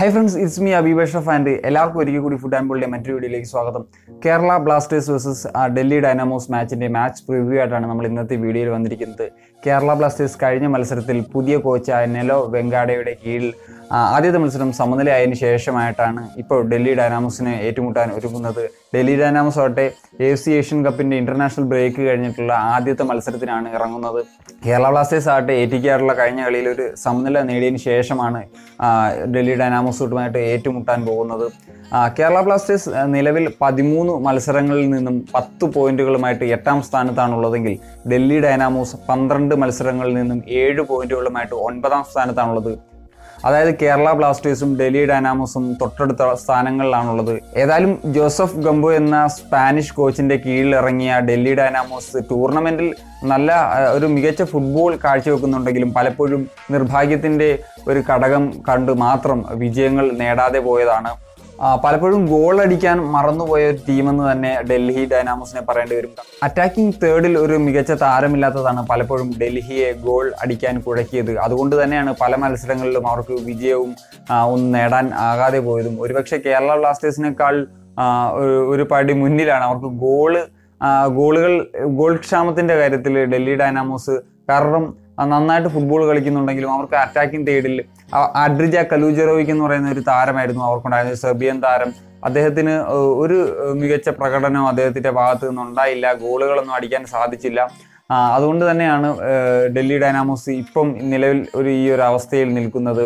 Hi friends, it's me Abhi Bashraf and എല്ലാവർക്കും ഒരിക്കൽ കൂടി ഫുഡ് ആൻഡ് ബോളിന്റെ മറ്റൊരു വീഡിയോയിലേക്ക് സ്വാഗതം. Kerala blasters versus Delhi dynamos മാച്ചിന്റെ മാച്ച് പ്രിവ്യൂ ആയിട്ടാണ് നമ്മൾ ഇന്നത്തെ വീഡിയോയിൽ വന്നിരിക്കുന്നത്. കേരള ബ്ലാസ്റ്റേഴ്സ് കഴിഞ്ഞ മത്സരത്തിൽ പുതിയ കോച്ചായ നെലോ വെങ്കാഡയുടെ കീഴിൽ ആദ്യത്തെ മത്സരം സമനിലയായതിനു ശേഷമായിട്ടാണ് ഇപ്പോൾ ഡൽഹി ഡൈനാമോസിനെ ഏറ്റുമുട്ടാൻ ഒരുങ്ങുന്നത്. ഡൽഹി ഡൈനാമോസ് ആവട്ടെ AFC ഏഷ്യൻ കപ്പിന്റെ ഇന്റർനാഷണൽ ബ്രേക്ക് കഴിഞ്ഞിട്ടുള്ള ആദ്യത്തെ മത്സരത്തിനാണ് ഇറങ്ങുന്നത്. കേരള ബ്ലാസ്റ്റേഴ്സ് ആവട്ടെ ATKയുള്ള കഴിഞ്ഞ കളിയിൽ ഒരു സമനില നേടിയതിനു ശേഷമാണ് ഡൽഹി ഡൈനാമോസുമായിട്ട് ഏറ്റുമുട്ടാൻ പോകുന്നത്. കേരള ബ്ലാസ്റ്റേഴ്സ് നിലവിൽ 13 മത്സരങ്ങളിൽ നിന്നും 10 പോയിന്റുകളുമായിട്ട് 8ാം സ്ഥാനത്താണുള്ളതെങ്കിൽ ഡൽഹി ഡൈനാമോസ് 12 മത്സരങ്ങളിൽ നിന്നും 7 പോയിന്റുകളുമായിട്ട് 9ാം സ്ഥാനത്താണുള്ളത്. അതായത് കേരള ബ്ലാസ്റ്റേഴ്സും ഡൽഹി ഡൈനാമോസും തൊട്ടടുത്ത സ്ഥാനങ്ങളിലാണുള്ളത്. ഏതായാലും ജോസഫ് ഗംബോ എന്ന സ്പാനിഷ് കോച്ചിന്റെ കീഴിൽ ഇറങ്ങിയ ഡൽഹി ഡൈനാമോസ് ടൂർണമെന്റിൽ നല്ല ഒരു മികച്ച ഫുട്ബോൾ കാഴ്ചവെക്കുന്നുണ്ടെങ്കിലും പലപ്പോഴും നിർഭാഗ്യത്തിന്റെ ഒരു ഘടകം കണ്ട് മാത്രം വിജയങ്ങൾ നേടാതെ പോയതാണ്. പലപ്പോഴും ഗോൾ അടിക്കാൻ മറന്നുപോയ ഒരു ടീമെന്ന് തന്നെ ഡൽഹി ഡൈനാമോസിനെ പറയേണ്ടി വരും. അറ്റാക്കിംഗ് തേർഡിൽ ഒരു മികച്ച താരമില്ലാത്തതാണ് പലപ്പോഴും ഡൽഹിയെ ഗോൾ അടിക്കാൻ കുഴക്കിയത്. അതുകൊണ്ട് തന്നെയാണ് പല മത്സരങ്ങളിലും അവർക്ക് വിജയവും ഒന്നും നേടാൻ ആകാതെ പോയതും. ഒരുപക്ഷെ കേരള ബ്ലാസ്റ്റേഴ്സിനേക്കാൾ ഒരു പടി മുന്നിലാണ് അവർക്ക് ഗോൾ ക്ഷാമത്തിന്റെ കാര്യത്തിൽ ഡൽഹി ഡൈനാമോസ്. കാരണം നന്നായിട്ട് ഫുട്ബോൾ കളിക്കുന്നുണ്ടെങ്കിലും അവർക്ക് അറ്റാക്കിംഗ് തേർഡിൽ അഡ്രിജ കലൂജറോവിക് എന്ന് പറയുന്ന ഒരു താരമായിരുന്നു അവർക്കുണ്ടായിരുന്നത്, സെർബിയൻ താരം. അദ്ദേഹത്തിന് ഒരു മികച്ച പ്രകടനം അദ്ദേഹത്തിന്റെ ഭാഗത്ത് നിന്നുണ്ടായില്ല, ഗോളുകളൊന്നും അടിക്കാൻ സാധിച്ചില്ല. അതുകൊണ്ട് തന്നെയാണ് ഡൽഹി ഡൈനാമോസ് ഇപ്പം നിലവിൽ ഈ ഒരു അവസ്ഥയിൽ നിൽക്കുന്നത്.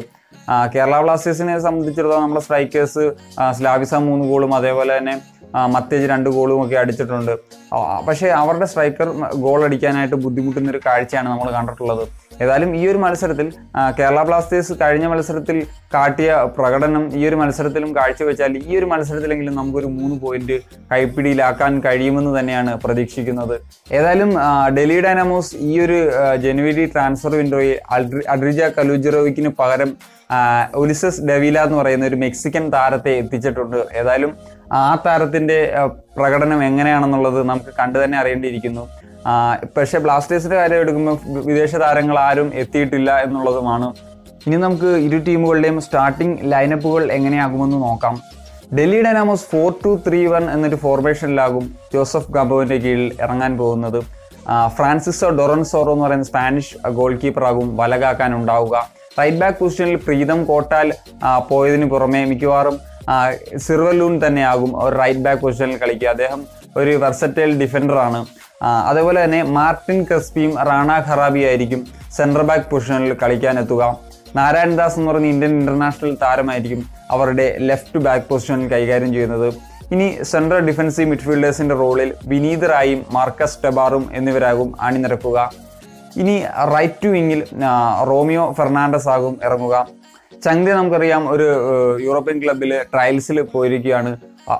കേരള ബ്ലാസ്റ്റേഴ്സിനെ സംബന്ധിച്ചിടത്തോളം നമ്മുടെ സ്ട്രൈക്കേഴ്സ് സ്ലാവിസ 3 ഗോളും അതേപോലെ തന്നെ മത്തേജ് 2 ഗോളും ഒക്കെ അടിച്ചിട്ടുണ്ട്. പക്ഷേ അവരുടെ സ്ട്രൈക്കർ ഗോൾ അടിക്കാനായിട്ട് ബുദ്ധിമുട്ടുന്നൊരു കാഴ്ചയാണ് നമ്മൾ കണ്ടിട്ടുള്ളത്. ഏതായാലും ഈ ഒരു മത്സരത്തിൽ കേരള ബ്ലാസ്റ്റേഴ്സ് കഴിഞ്ഞ മത്സരത്തിൽ കാട്ടിയ പ്രകടനം ഈ ഒരു മത്സരത്തിലും കാഴ്ചവെച്ചാൽ ഈ ഒരു മത്സരത്തിലെങ്കിലും നമുക്കൊരു 3 പോയിന്റ് കൈപ്പിടിയിലാക്കാൻ കഴിയുമെന്ന് തന്നെയാണ് പ്രതീക്ഷിക്കുന്നത്. ഏതായാലും ഡൽഹി ഡൈനാമോസ് ഈ ഒരു ജനുവരി ട്രാൻസ്ഫർ വിൻഡോയിൽ അഡ്രിജ കലൂജറോവിക്കിന് പകരം ഒലിസസ് ഡെവില എന്ന് പറയുന്ന ഒരു മെക്സിക്കൻ താരത്തെ എത്തിച്ചിട്ടുണ്ട്. ഏതായാലും ആ താരത്തിന്റെ പ്രകടനം എങ്ങനെയാണെന്നുള്ളത് നമുക്ക് കണ്ടു തന്നെ അറിയേണ്ടിയിരിക്കുന്നു. പക്ഷേ ബ്ലാസ്റ്റേഴ്സിന്റെ കാര്യം എടുക്കുമ്പോൾ വിദേശ താരങ്ങൾ ആരും എത്തിയിട്ടില്ല എന്നുള്ളതുമാണ്. ഇനി നമുക്ക് ഇരു ടീമുകളുടെയും സ്റ്റാർട്ടിംഗ് ലൈനപ്പുകൾ എങ്ങനെയാകുമെന്ന് നോക്കാം. ഡൽഹി ഡൈനാമോസ് 4-2-3-1 എന്നൊരു ഫോർമേഷനിലാകും ജോസഫ് ഗംബോവിന്റെ കീഴിൽ ഇറങ്ങാൻ പോകുന്നത്. ഫ്രാൻസിസോ ഡൊറൻസോറോ എന്ന് പറയുന്ന സ്പാനിഷ് ഗോൾ കീപ്പറാകും വലകാക്കാൻ ഉണ്ടാവുക. റൈറ്റ് ബാക്ക് പൊസിഷനിൽ പ്രീതം കോട്ടാൽ പോയതിനു പുറമെ മിക്കവാറും സിർവലൂൺ തന്നെയാകും ഒരു റൈറ്റ് ബാക്ക് പൊസിഷനിൽ കളിക്കുക. അദ്ദേഹം ഒരു വെർസറ്റൈൽ ഡിഫൻഡറാണ്. അതേപോലെ തന്നെ മാർട്ടിൻ ക്രിസ്പിയും റാണ ഖറാബി ആയിരിക്കും സെൻട്രൽ ബാക്ക് പൊസിഷനിൽ കളിക്കാനെത്തുക. നാരായൺ ദാസ് എന്ന് പറയുന്ന ഇന്ത്യൻ ഇന്റർനാഷണൽ താരമായിരിക്കും അവരുടെ ലെഫ്റ്റ് ബാക്ക് പൊസിഷനിൽ കൈകാര്യം ചെയ്യുന്നത്. ഇനി സെൻട്രൽ ഡിഫൻസീവ് മിഡ്ഫീൽഡേഴ്സിന്റെ റോളിൽ വിനീത് റായും മാർക്കസ് ടെബാറും എന്നിവരാകും അണിനിരക്കുക. ഇനി റൈറ്റ് വിങ്ങിൽ റോമിയോ ഫെർണാണ്ടസ് ആകും ഇറങ്ങുക. ചങ്ക്തെ നമുക്കറിയാം ഒരു യൂറോപ്യൻ ക്ലബിൽ ട്രയൽസിൽ പോയിരിക്കുകയാണ്.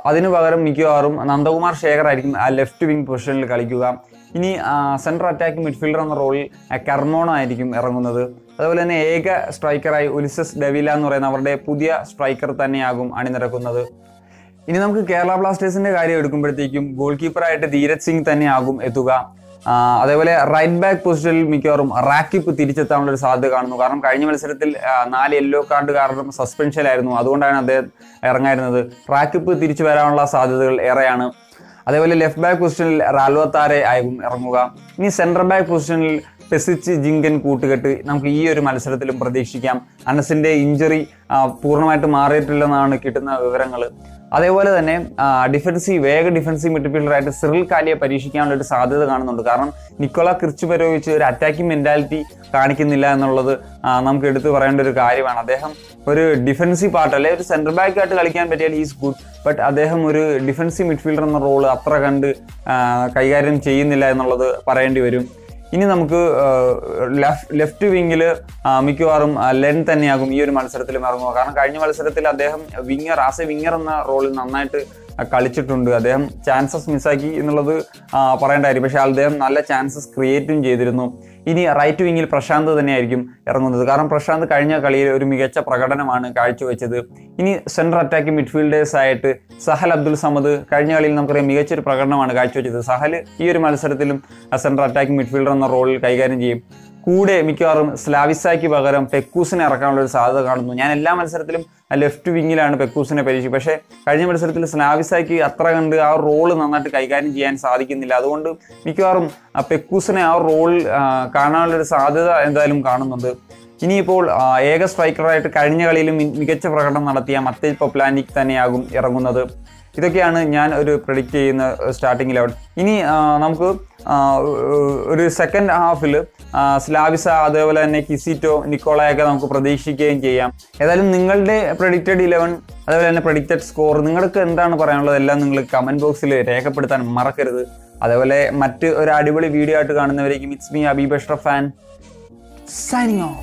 അതിനു പകരം മിക്കവാറും നന്ദകുമാർ ശേഖർ ആയിരിക്കും ആ ലെഫ്റ്റ് വിങ് പൊസിഷനിൽ കളിക്കുക. ഇനി സെൻട്രൽ അറ്റാക്കിംഗ് മിഡ്ഫീൽഡർ എന്ന റോളിൽ കർമോണോ ആയിരിക്കും ഇറങ്ങുന്നത്. അതുപോലെ തന്നെ ഏക സ്ട്രൈക്കറായി ഒലിസസ് ഡെവില എന്ന് പറയുന്ന അവരുടെ പുതിയ സ്ട്രൈക്കർ തന്നെയാകും അണിനിരക്കുന്നത്. ഇനി നമുക്ക് കേരള ബ്ലാസ്റ്റേഴ്സിന്റെ കാര്യം എടുക്കുമ്പോഴത്തേക്കും ഗോൾ കീപ്പറായിട്ട് ധീരജ് സിംഗ് തന്നെയാകും എത്തുക. അതേപോലെ റൈറ്റ് ബാക്ക് പൊസിഷനിൽ മിക്കവാറും റാക്കിപ്പ് തിരിച്ചെത്താനുള്ള ഒരു സാധ്യത കാണുന്നു. കാരണം കഴിഞ്ഞ മത്സരത്തിൽ 4 യെല്ലോ കാർഡ് കാരണം സസ്പെൻഷനിലായിരുന്നു, അതുകൊണ്ടാണ് അദ്ദേഹം ഇറങ്ങായിരുന്നത്. റാക്കിപ്പ് തിരിച്ചു വരാനുള്ള സാധ്യതകൾ ഏറെയാണ്. അതേപോലെ ലെഫ്റ്റ് ബാക്ക് പൊസിഷനിൽ റാൽവത്താരെ ആകും ഇറങ്ങുക. ഇനി സെൻട്രൽ ബാക്ക് പൊസിഷനിൽ പെസിച്ച് ജിങ്കൻ കൂട്ടുകെട്ട് നമുക്ക് ഈ ഒരു മത്സരത്തിലും പ്രതീക്ഷിക്കാം. അനസിന്റെ ഇഞ്ചറി പൂർണ്ണമായിട്ട് മാറിയിട്ടില്ലെന്നാണ് കിട്ടുന്ന വിവരങ്ങൾ. അതേപോലെ തന്നെ വേഗ ഡിഫൻസീവ് മിഡ്ഫീൽഡറായിട്ട് സിറിൽ കാലിയെ പരീക്ഷിക്കാനുള്ള ഒരു സാധ്യത കാണുന്നുണ്ട്. കാരണം നിക്കോള ക്രിച്ചുപരോവിച്ച് ഒരു അറ്റാക്കിംഗ് മെന്റാലിറ്റി കാണിക്കുന്നില്ല എന്നുള്ളത് നമുക്ക് എടുത്തു പറയേണ്ട ഒരു കാര്യമാണ്. അദ്ദേഹം ഒരു ഡിഫൻസീവ് പാർട്ട് അല്ലെ ഒരു സെൻട്രൽ ബാക്ക് ആയിട്ട് കളിക്കാൻ പറ്റിയാൽ ഈസ് ഗുഡ്, ബട്ട് അദ്ദേഹം ഒരു ഡിഫൻസീവ് മിഡ്ഫീൽഡർ എന്ന റോള് അത്ര കണ്ട് കൈകാര്യം ചെയ്യുന്നില്ല എന്നുള്ളത് പറയേണ്ടി വരും. ഇനി നമുക്ക് ലെഫ്റ്റ് വിങ്ങിൽ മിക്കവാറും ലെൻ തന്നെയാകും ഈ ഒരു മത്സരത്തിലും ഇറങ്ങുക. കാരണം കഴിഞ്ഞ മത്സരത്തിൽ അദ്ദേഹം ആസ് എ വിങ്ങർ എന്ന റോളിൽ നന്നായിട്ട് കളിച്ചിട്ടുണ്ട്. അദ്ദേഹം ചാൻസസ് മിസ്സാക്കി എന്നുള്ളത് പറയേണ്ട കാര്യം, പക്ഷേ അദ്ദേഹം നല്ല ചാൻസസ് ക്രിയേറ്റും ചെയ്തിരുന്നു. ഇനി റൈറ്റ് വിങ്ങിൽ പ്രശാന്ത് തന്നെയായിരിക്കും ഇറങ്ങുന്നത്. കാരണം പ്രശാന്ത് കഴിഞ്ഞ കളിയിൽ ഒരു മികച്ച പ്രകടനമാണ് കാഴ്ചവെച്ചത്. ഇനി സെൻട്രൽ അറ്റാക്കിംഗ് മിഡ്ഫീൽഡേഴ്സ് ആയിട്ട് സഹൽ അബ്ദുൽ സമദ് കഴിഞ്ഞ കളിയിൽ നമുക്കറിയാം മികച്ചൊരു പ്രകടനമാണ് കാഴ്ചവെച്ചത്. സഹൽ ഈ ഒരു മത്സരത്തിലും സെൻട്രൽ അറ്റാക്കിംഗ് മിഡ്ഫീൽഡർ എന്ന റോളിൽ കൈകാര്യം ചെയ്യും. കൂടെ മിക്കവാറും സ്ലാവിസായ്ക്ക് പകരം പെക്കൂസിനെ ഇറക്കാനുള്ള ഒരു സാധ്യത കാണുന്നു. ഞാൻ എല്ലാ മത്സരത്തിലും ലെഫ്റ്റ് വിങ്ങിലാണ് പെക്കൂസിനെ പരീക്ഷിച്ചത്. പക്ഷേ കഴിഞ്ഞ മത്സരത്തിൽ സ്ലാവിസായ്ക്ക് അത്ര കണ്ട് ആ റോള് നന്നായിട്ട് കൈകാര്യം ചെയ്യാൻ സാധിക്കുന്നില്ല. അതുകൊണ്ട് മിക്കവാറും പെക്കൂസിനെ ആ റോളിൽ കാണാനുള്ളൊരു സാധ്യത എന്തായാലും കാണുന്നുണ്ട്. ഇനിയിപ്പോൾ ഏക സ്ട്രൈക്കറായിട്ട് കഴിഞ്ഞ കളിയിലും മികച്ച പ്രകടനം നടത്തിയ മത്തേജ് പൊപ്ലാനിക് തന്നെയാകും ഇറങ്ങുന്നത്. ഇതൊക്കെയാണ് ഞാൻ ഒരു പ്രെഡിക്റ്റ് ചെയ്യുന്ന സ്റ്റാർട്ടിംഗ് 11. ഇനി നമുക്ക് ഒരു സെക്കൻഡ് ഹാഫിൽ സ്ലാവിസ അതേപോലെ തന്നെ കിസിറ്റോ നിക്കോളയൊക്കെ നമുക്ക് പ്രതീക്ഷിക്കുകയും ചെയ്യാം. ഏതായാലും നിങ്ങളുടെ പ്രെഡിക്റ്റഡ് 11 അതേപോലെ തന്നെ പ്രെഡിക്റ്റഡ് സ്കോർ നിങ്ങൾക്ക് എന്താണ് പറയാനുള്ളത് എല്ലാം നിങ്ങൾ കമൻറ്റ് ബോക്സിൽ രേഖപ്പെടുത്താൻ മറക്കരുത്. അതേപോലെ മറ്റ് ഒരു അടിപൊളി വീഡിയോ ആയിട്ട് കാണുന്നവരേക്കും it's me Habeeb Ashraf fan signing of.